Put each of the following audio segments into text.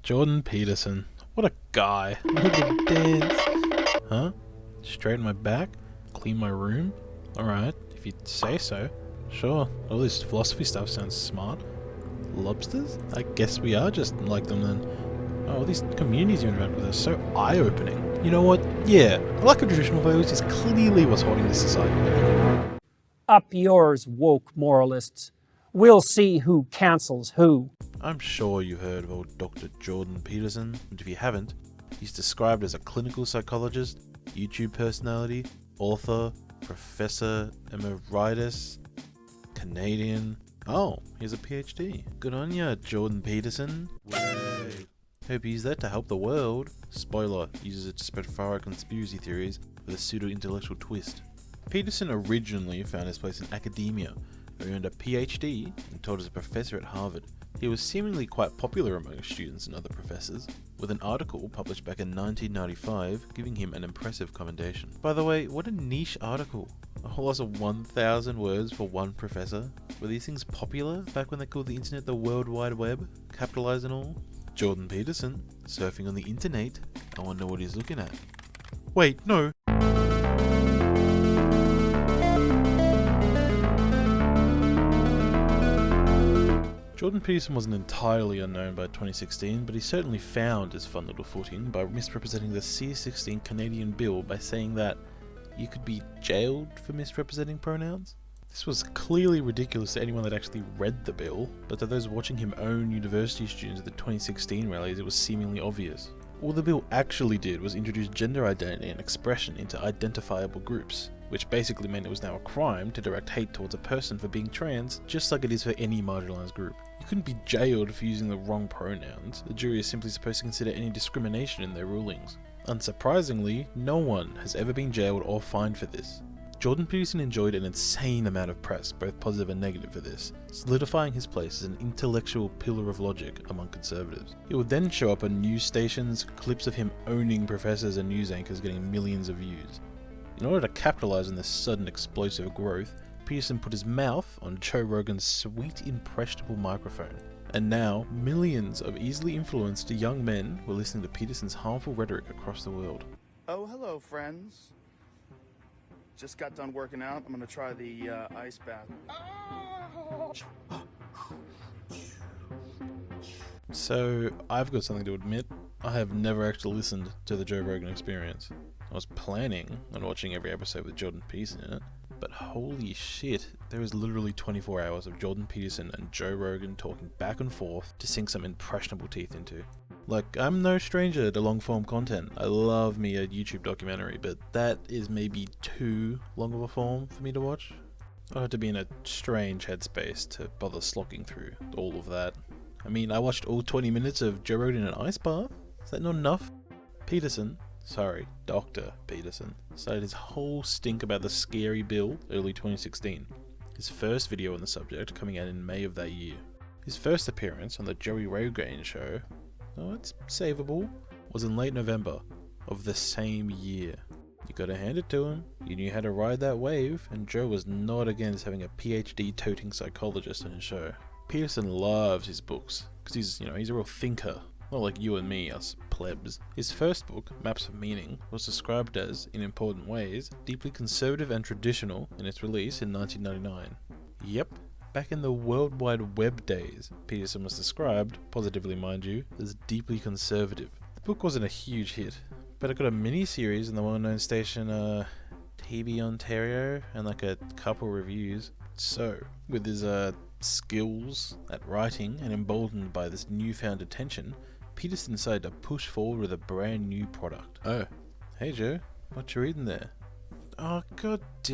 Jordan Peterson. What a guy. Look at the dance. Huh? Straighten my back? Clean my room? Alright, if you say so. Sure, all this philosophy stuff sounds smart. Lobsters? I guess we are just like them then. Oh, these communities you interact with are so eye-opening. You know what? Yeah, a lack of traditional values is clearly what's holding this society back. Up yours, woke moralists. We'll see who cancels who. I'm sure you've heard of old Dr. Jordan Peterson, and if you haven't, he's described as a clinical psychologist, YouTube personality, author, professor emeritus, Canadian. Oh, he has a PhD. Good on ya, Jordan Peterson. Way. Hope you use that to help the world. Spoiler, uses it to spread far-right conspiracy theories with a pseudo-intellectual twist. Peterson originally found his place in academia, where he earned a PhD and taught as a professor at Harvard. He was seemingly quite popular among students and other professors, with an article published back in 1995 giving him an impressive commendation. By the way, what a niche article. A whole lot of 1,000 words for one professor. Were these things popular back when they called the internet the World Wide Web? Capitalized and all? Jordan Peterson, surfing on the internet. I wonder what he's looking at. Wait, no. Jordan Peterson wasn't entirely unknown by 2016, but he certainly found his fun little footing by misrepresenting the C-16 Canadian bill by saying that you could be jailed for misrepresenting pronouns. This was clearly ridiculous to anyone that actually read the bill, but to those watching him own university students at the 2016 rallies, it was seemingly obvious. All the bill actually did was introduce gender identity and expression into identifiable groups, which basically meant it was now a crime to direct hate towards a person for being trans, just like it is for any marginalised group. You couldn't be jailed for using the wrong pronouns. The jury is simply supposed to consider any discrimination in their rulings. Unsurprisingly, no one has ever been jailed or fined for this. Jordan Peterson enjoyed an insane amount of press, both positive and negative, for this, solidifying his place as an intellectual pillar of logic among conservatives. It would then show up on news stations, clips of him owning professors and news anchors getting millions of views. In order to capitalize on this sudden explosive growth, Peterson put his mouth on Joe Rogan's sweet, impressionable microphone. And now, millions of easily influenced young men were listening to Peterson's harmful rhetoric across the world. Oh, hello, friends. Just got done working out. I'm gonna try the ice bath. So, I've got something to admit. I have never actually listened to the Joe Rogan Experience. I was planning on watching every episode with Jordan Peterson in it, but holy shit, there is literally 24 hours of Jordan Peterson and Joe Rogan talking back and forth to sink some impressionable teeth into. Like, I'm no stranger to long-form content. I love me a YouTube documentary, but that is maybe too long of a form for me to watch. I have to be in a strange headspace to bother slogging through all of that. I mean, I watched all 20 minutes of Joe Rogan in an ice bath. Is that not enough? Dr. Peterson, started his whole stink about the scary bill early 2016. His first video on the subject coming out in May of that year. His first appearance on the Joey Rogan show, oh, it's savable, was in late November of the same year. You gotta hand it to him, he knew how to ride that wave, and Joe was not against having a PhD-toting psychologist on his show. Peterson loves his books, because he's a real thinker, not like you and me, us plebs. His first book, Maps of Meaning, was described as, in important ways, deeply conservative and traditional in its release in 1999. Yep, back in the World Wide Web days, Peterson was described, positively mind you, as deeply conservative. The book wasn't a huge hit, but it got a mini-series on the well-known station TV Ontario, and like a couple reviews. So, with his skills at writing and emboldened by this newfound attention, Peterson decided to push forward with a brand new product. Oh, hey Joe, what you reading there? Oh, god damn.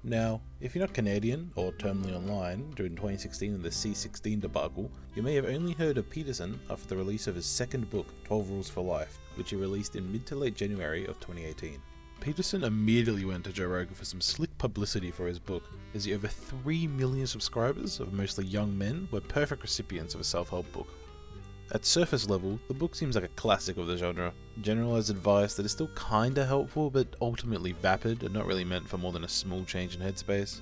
Now, if you're not Canadian or terminally online during 2016 and the C-16 debacle, you may have only heard of Peterson after the release of his second book, 12 Rules for Life, which he released in mid to late January of 2018. Peterson immediately went to Joe Rogan for some slick publicity for his book, as the over 3 million subscribers of mostly young men were perfect recipients of a self-help book. At surface level, the book seems like a classic of the genre, generalized advice that is still kinda helpful but ultimately vapid and not really meant for more than a small change in headspace.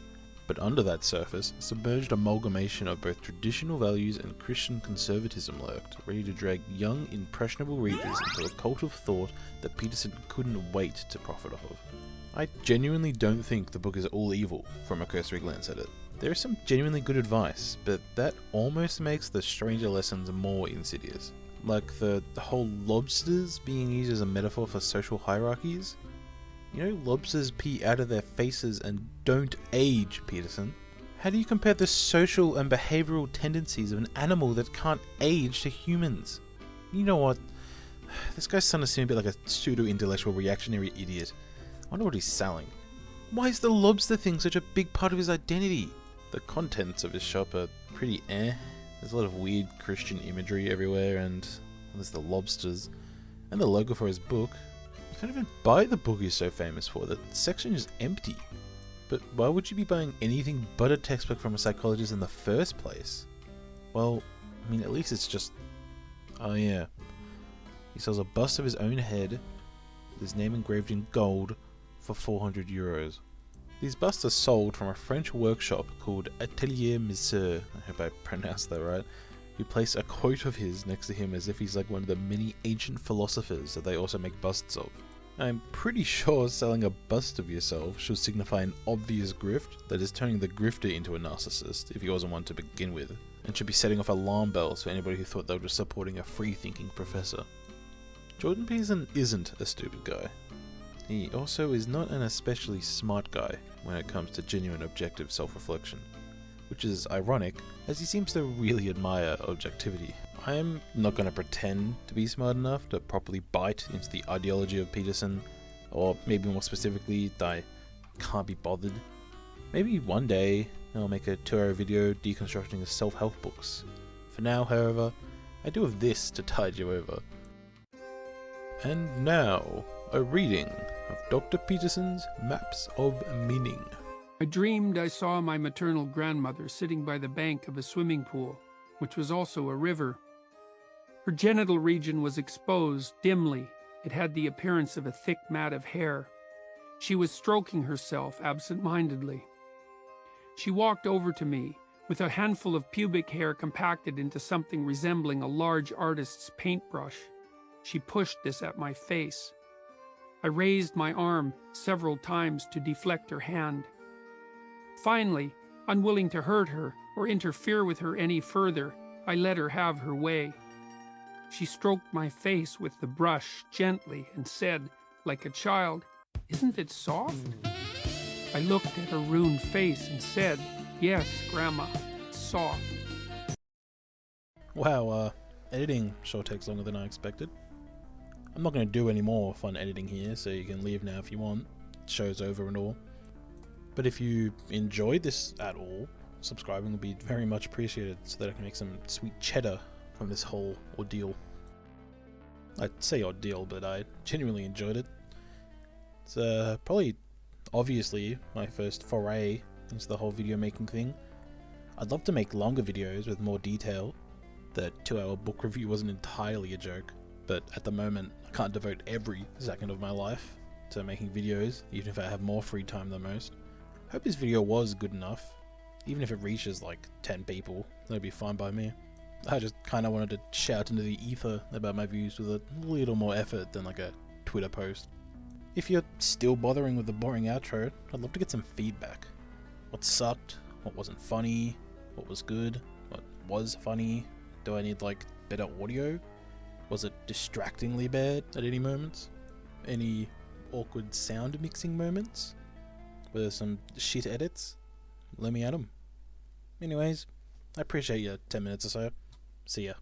But under that surface, a submerged amalgamation of both traditional values and Christian conservatism lurked, ready to drag young, impressionable readers into a cult of thought that Peterson couldn't wait to profit off of. I genuinely don't think the book is all evil from a cursory glance at it. There is some genuinely good advice, but that almost makes the stranger lessons more insidious. Like the whole lobsters being used as a metaphor for social hierarchies. You know, lobsters pee out of their faces and don't age, Peterson. How do you compare the social and behavioural tendencies of an animal that can't age to humans? You know what? This guy's starting to seem a bit like a pseudo-intellectual reactionary idiot. I wonder what he's selling. Why is the lobster thing such a big part of his identity? The contents of his shop are pretty There's a lot of weird Christian imagery everywhere, and there's the lobsters. And the logo for his book. You can't even buy the book he's so famous for. The section is empty. But why would you be buying anything but a textbook from a psychologist in the first place? Well, I mean, at least it's just... Oh yeah. He sells a bust of his own head, with his name engraved in gold, for 400 euros. These busts are sold from a French workshop called Atelier Monsieur, I hope I pronounced that right, who place a quote of his next to him as if he's like one of the many ancient philosophers that they also make busts of. I'm pretty sure selling a bust of yourself should signify an obvious grift that is turning the grifter into a narcissist if he wasn't one to begin with, and should be setting off alarm bells for anybody who thought they were just supporting a free-thinking professor. Jordan Peterson isn't a stupid guy. He also is not an especially smart guy when it comes to genuine objective self-reflection, which is ironic as he seems to really admire objectivity. I am not going to pretend to be smart enough to properly bite into the ideology of Peterson, or maybe more specifically, I can't be bothered. Maybe one day I'll make a 2-hour video deconstructing his self-help books. For now, however, I do have this to tide you over. And now, a reading of Dr. Peterson's Maps of Meaning. I dreamed I saw my maternal grandmother sitting by the bank of a swimming pool, which was also a river. Her genital region was exposed dimly. It had the appearance of a thick mat of hair. She was stroking herself absent-mindedly. She walked over to me, with a handful of pubic hair compacted into something resembling a large artist's paintbrush. She pushed this at my face. I raised my arm several times to deflect her hand. Finally, unwilling to hurt her or interfere with her any further, I let her have her way. She stroked my face with the brush gently and said, like a child, "Isn't it soft?" I looked at her ruined face and said, "Yes, Grandma, it's soft." Wow, editing sure takes longer than I expected. I'm not going to do any more fun editing here, so you can leave now if you want. Show's over and all. But if you enjoyed this at all, subscribing would be very much appreciated so that I can make some sweet cheddar from this whole ordeal. I'd say ordeal, but I genuinely enjoyed it. It's probably, obviously, my first foray into the whole video making thing. I'd love to make longer videos with more detail. The 2-hour book review wasn't entirely a joke, but at the moment I can't devote every second of my life to making videos, even if I have more free time than most. I hope this video was good enough. Even if it reaches like 10 people, that'd be fine by me. I just kinda wanted to shout into the ether about my views with a little more effort than like a Twitter post. If you're still bothering with the boring outro, I'd love to get some feedback. What sucked? What wasn't funny? What was good? What was funny? Do I need like better audio? Was it distractingly bad at any moments? Any awkward sound mixing moments? Were there some shit edits? Let me at 'em. Anyways, I appreciate your 10 minutes or so. See ya.